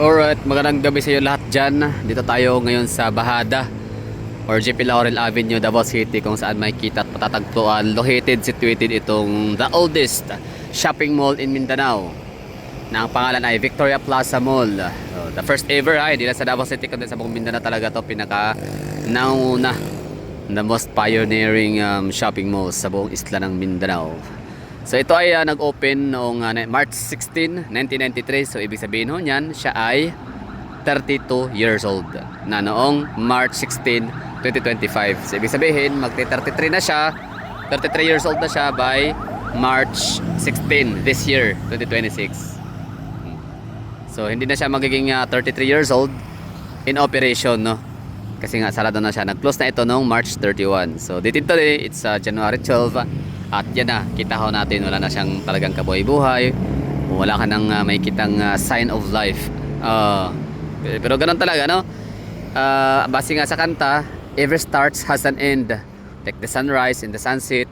Alright, magandang gabi sa iyo lahat dyan. Dito tayo ngayon sa Bahada or JP Laurel Avenue, Davao City, kung saan makikita at patatagpuan, located, situated itong the oldest shopping mall in Mindanao na ang pangalan ay Victoria Plaza Mall. The first ever, hindi lang sa Davao City kundi sa buong Mindanao talaga to, pinaka nauna, the most pioneering shopping mall sa buong isla ng Mindanao. So ito ay nag-open noong March 16, 1993. So ibig sabihin ho niyan, siya ay 32 years old na noong March 16, 2025. So ibig sabihin, magti-33 na siya. 33 years old na siya by March 16 this year, 2026. So hindi na siya magiging 33 years old in operation, no? Kasi nga sarado na siya. Nag-close na ito noong March 31. So dito today, it's January 12. At yan na, kita ho natin, wala na siyang talagang kabuhay-buhay. Wala ka nang makikitang sign of life. Pero ganun talaga, no? Base nga sa kanta, every starts has an end. Like the sunrise and the sunset,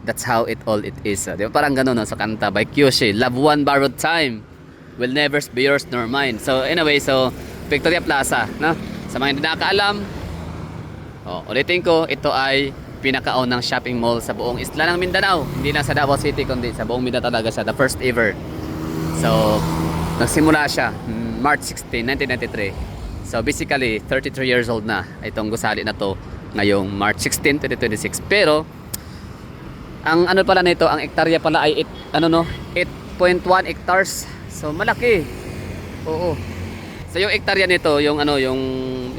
that's how it all it is. Di ba parang ganun, no? Sa kanta by Kyoshe, love one borrowed time will never be yours nor mine. So anyway, so Victoria Plaza, no? Sa mga hindi nakakaalam, ulitin ko, ito ay pinakaunang shopping mall sa buong isla ng Mindanao. Hindi lang sa Davao City kundi sa buong Mindanao talaga siya, the first ever. So nagsimula siya March 16, 1993. So basically 33 years old na itong gusali na to ngayong March 16, 2026. Pero ang ano pala nito, ang ektarya pala ay 8.1 hectares. So malaki. Oo. So yung ektarya nito, yung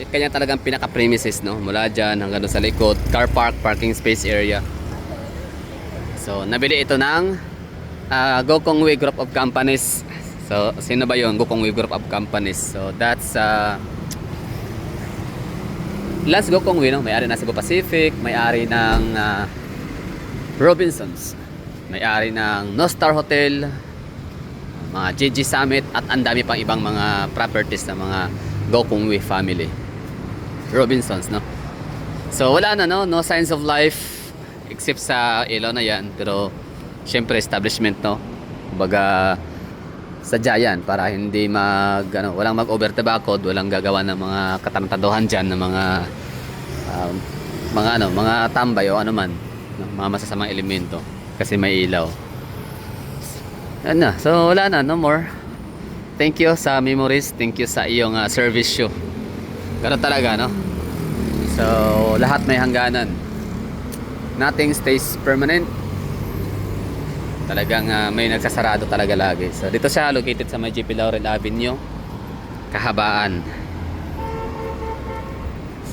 kanya talagang pinaka premises, no, mula dyan hanggang sa likod, car park, parking space area. So nabili ito ng Gokongwei Group of Companies. So sino ba yon, Gokongwei Group of Companies? So that's Lance Gokongwei, no? May-ari ng Cebu Pacific, may-ari ng Robinsons, may-ari ng Nostar Hotel, mga JG Summit, at ang dami pang ibang mga properties ng mga Gokongwei family, Robinsons, no? So wala na, no signs of life except sa ilaw na yan. Pero syempre establishment, no, baga sadya yan para hindi walang mag-over tobacco, walang gagawa ng mga katarantaduhan dyan ng mga tambay o ano man, no? Mga masasamang elemento kasi may ilaw. Yan na. So wala na, no more. Thank you sa memories, thank you sa iyong service show. Ganun talaga, no? So lahat may hangganan, nothing stays permanent. Talagang may nagsasarado talaga lagi. So dito siya located sa may JP Laurel Avenue, kahabaan.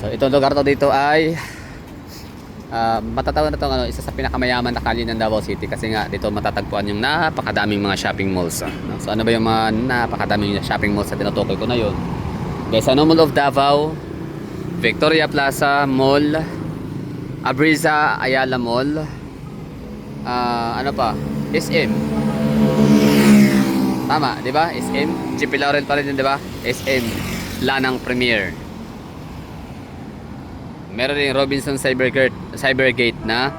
So itong lugar to dito ay matatawag na itong isa sa pinakamayaman na kalye ng Davao City, kasi nga dito matatagpuan yung napakadaming mga shopping malls. So ano ba yung mga napakadaming shopping malls sa tinutukoy ko na yun? Guys, Mall of Davao, Victoria Plaza Mall, Abriza Ayala Mall, ano pa? SM. Tama, di ba? SM. JP Laurel pa rin yun, di ba? SM. Lanang Premier. Meron din Robinson Cybergate na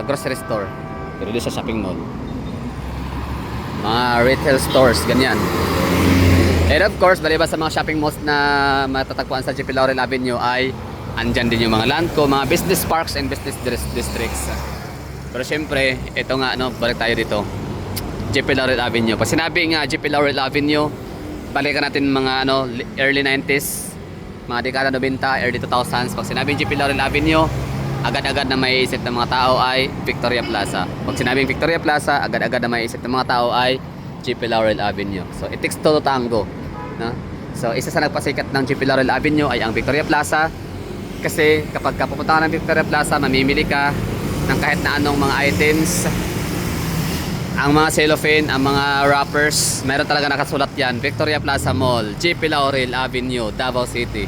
grocery store. Pero doon sa shopping mall. Mga retail stores, ganyan. And of course, baliba sa mga shopping malls na matatagpuan sa JP Laurel Avenue ay andyan din yung mga landco, mga business parks and business districts. Pero syempre, ito nga, balik tayo dito. JP Laurel Avenue. Pag sinabi nga JP Laurel Avenue, balikan natin mga early 90s, mga dekada 90, early 2000s. Pag sinabing JP Laurel Avenue, agad-agad na maiisip ng mga tao ay Victoria Plaza. Pag sinabing Victoria Plaza, agad-agad na maiisip ng mga tao ay JP Laurel Avenue. So it takes two to tango, no? So isa sa nagpasikat ng JP Laurel Avenue ay ang Victoria Plaza. Kasi kapag pupunta ka ng Victoria Plaza, mamimili ka ng kahit na anong mga items, ang mga cellophane, ang mga wrappers, meron talaga nakasulat yan, Victoria Plaza Mall, JP Laurel Avenue, Davao City.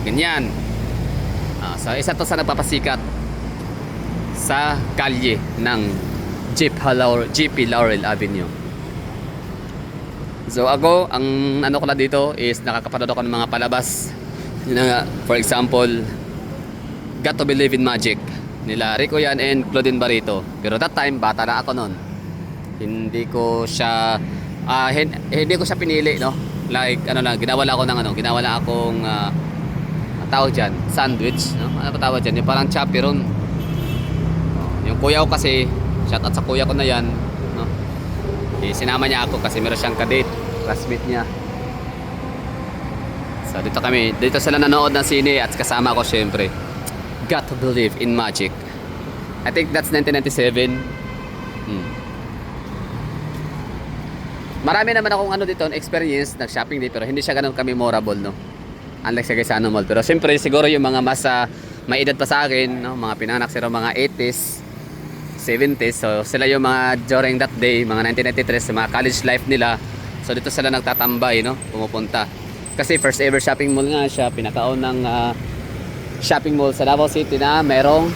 Ganyan. So isa to sa nagpapasikat sa kalye ng JP Laurel Avenue. So ako, ang ko na dito is nakakapanood ako ng mga palabas. For example, Got to Believe in Magic nila Rico Yan and Claudine Barreto. Pero that time, bata na ako noon. Hindi ko siya pinili, no? Like ano lang, ginawa lang ako ng ano, ginawa lang akong tawag diyan, sandwich, no? Ano ba tawag diyan? Yung parang chaperon. Yung kuya ko kasi, shout out sa kuya ko na 'yan, no? Sinama niya ako kasi meron siyang kadate, classmate niya. So dito sila nanood ng sine at kasama ko syempre. Got to believe in magic. I think that's 1997. Marami naman akong ano dito, experience, nag-shopping dito pero hindi siya ganun ka-memorable, no? Unlike sa Gaisano Mall. Pero siyempre siguro yung mga mas may edad pa sa akin, no? Mga pinanganak sila mga 80s, 70s. So sila yung mga during that day, mga 1993, mga college life nila. So dito sila nagtatambay, no? Pumupunta. Kasi first ever shopping mall nga siya, pinakaon ng shopping mall sa Davao City na merong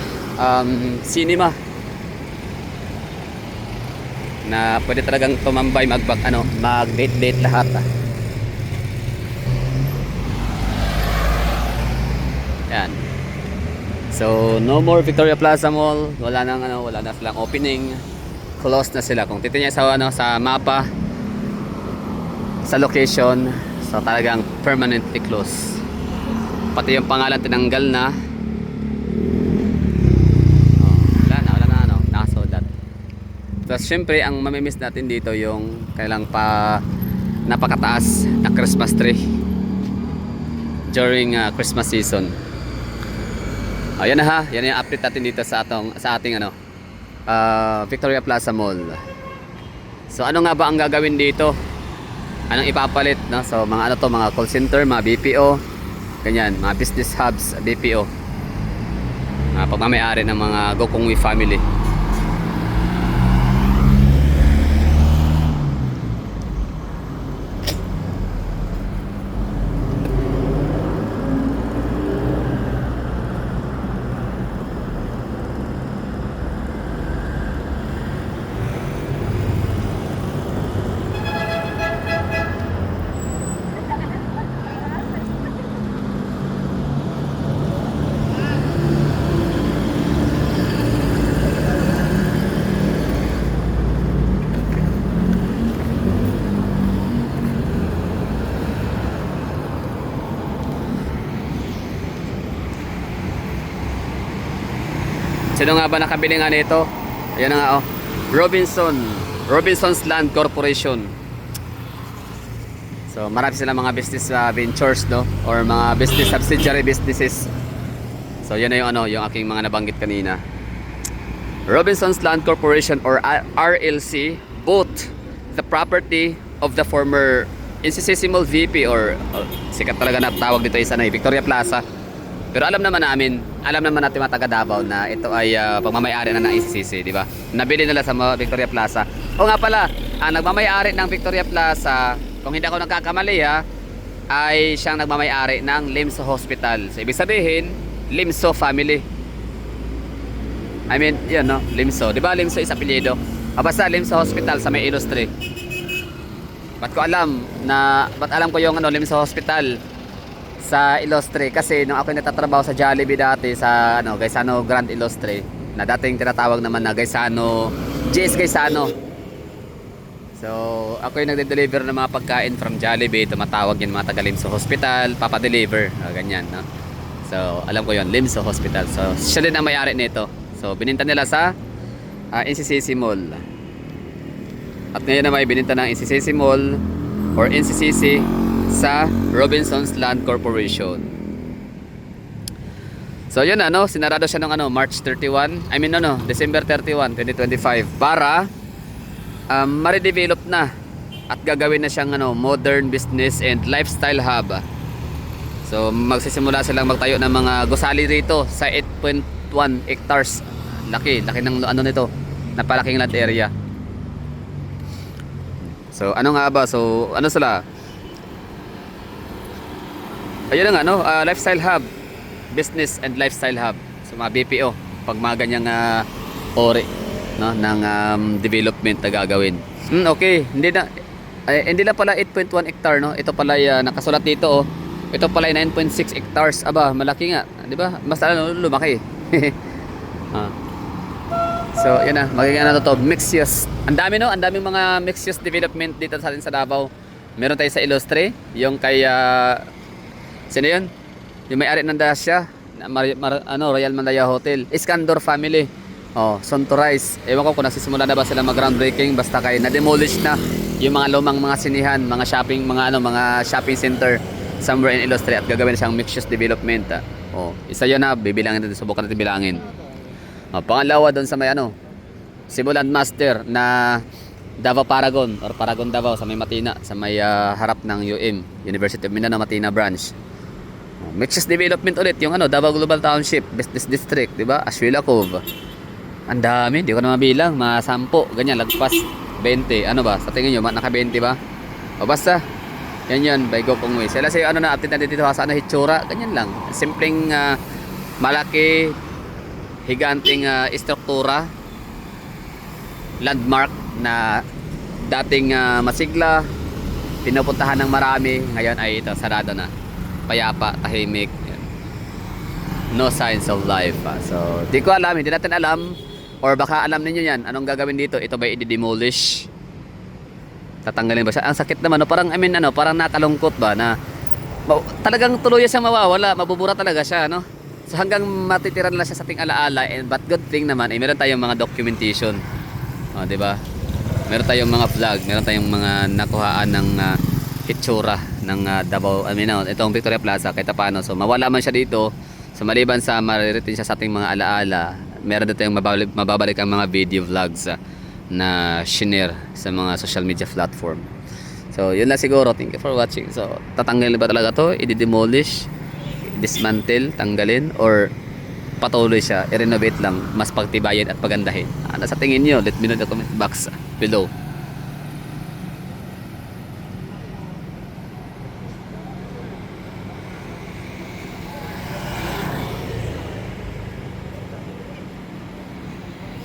cinema. Na pwede talagang tumambay, mag-date lahat. Yan. So no more Victoria Plaza Mall, wala na silang opening. Closed na sila. Kung titingnan sa mapa, sa location, so talagang permanently closed. Pati yung pangalan tinanggal na. Wala na nakasold. Tapos syempre ang mamimiss natin dito yung kailang napakataas na Christmas tree during Christmas season. Ayan na yan yung update natin dito sa ating Victoria Plaza Mall. So ano nga ba ang gagawin dito? Anong ipapalit, no? So mga mga call center, mga BPO, ganyan, mga business hubs, BPO. Pagmamayari ng mga Gokongwei family. Sino nga ba nakabili nga nito? Ayan na nga Robinson's Land Corporation. So marami silang mga business ventures, no? Or mga business subsidiary businesses. So yan na yung aking mga nabanggit kanina. Robinson's Land Corporation or RLC bought the property of the former NCCC Mall VP or sikat talaga na tawag dito isa na Victoria Plaza. Pero alam naman natin mga taga Davao na ito ay pagmamayari na ng NCCC, di ba? Nabili nila sa Victoria Plaza. O nga pala, ang nagmamayari ng Victoria Plaza, kung hindi ako nagkakamali ay siyang nagmamayari ng Limso Hospital. So ibig sabihin, Limso family. I mean, yun, no? Limso. Di ba Limso is apelyido? Basta Limso Hospital sa may Ilustre. Ba't alam ko yung Limso Hospital sa Ilustre? Kasi nung ako nagtatrabaho sa Jollibee dati sa Gaisano Grand Ilustre, na dating tinatawag naman na GS Gaisano. So ako yung nagde-deliver ng mga pagkain from Jollibee, tumatawag yan mga taga Limso Hospital, papa-deliver, ganyan, no? So alam ko yon, Limso Hospital. So siya din ang may-ari nito. So bininta nila sa NCCC Mall. At ngayon naman bininta ng NCCC Mall or NCCC sa Robinson's Land Corporation. So yun sinarado siya ng March 31, December 31, 2025 para ma-redevelop na at gagawin na siyang modern business and lifestyle hub. So magsisimula silang magtayo ng mga gusali rito sa 8.1 hectares. Laki ng nito, napalaking land area. So ano nga ba? So ano sila? Ayun nga lifestyle hub, business and lifestyle hub. So mga BPO, pag mga ganyang ori, no, ng development na gagawin. Okay, hindi na pala 8.1 hectare, no. Ito pala nakasulat dito, ito pala 9.6 hectares. Aba, malaki nga, di ba? Basta lumaki. So, yun na, magiging to, mixed use. Ang daming mga mixed use development dito sa atin sa Davao. Meron tayo sa Ilustre, yung kay sino yun? Yung may-ari ng Dacia, Royal Mandaya Hotel, Iskandar family. Oh, Suntorise. Ewan ko kung nagsisimula na ba sila mag groundbreaking, basta kay na-demolish na yung mga lumang mga sinihan, mga shopping, mga shopping center somewhere in Ilustre at gagawin na siyang mixed use development. Oh, isa 'yan na bibilangin natin, subukan natin bilangin. Oh, pangalawa doon sa may Simulan Master na Davao Paragon or Paragon Davao sa may Matina, sa may harap ng UM, University of Mindanao Matina branch. Oh, mixed use development ulit yung Davao Global Township Business District, 'di ba? Ashwila Cove. Ang dami, hindi ko na mabilang, mga 10, ganyan, lagpas 20. Ano ba? Sa tingin nyo, naka 20 ba? O basta, yan, by Go Kong Way. Sila sa'yo, na-update natin dito sa hitsura, ganyan lang. Simpleng, malaki, higanting istruktura, landmark na dating masigla, pinupuntahan ng marami, ngayon ay ito, sarado na. Payapa, tahimik, yan. No signs of life. So, di ko alam, hindi natin alam. Or baka alam niyo yan, anong gagawin dito? Ito ba i-demolish? Tatanggalin ba siya? Ang sakit naman, parang parang nakalungkot ba na talagang tuluyan siyang mawawala, mabubura talaga siya, no? So hanggang matitira na siya sa ating alaala, but good thing naman, meron tayong mga documentation. Oh, 'di ba? Meron tayong mga vlog, meron tayong mga nakuhaan ng hitsura ng Davao, itong Victoria Plaza kahit paano. So mawala man siya dito, so maliban sa mariritin siya sa ating mga alaala, meron dito yung mababalik ang mga video vlogs na shinare sa mga social media platform. So yun lang siguro, thank you for watching. So tatanggalin ba talaga to, i-demolish, dismantle, tanggalin, or patuloy siya, i-renovate lang, mas pagtibayan at pagandahin? Ano sa tingin nyo? Let me know in the comment box below.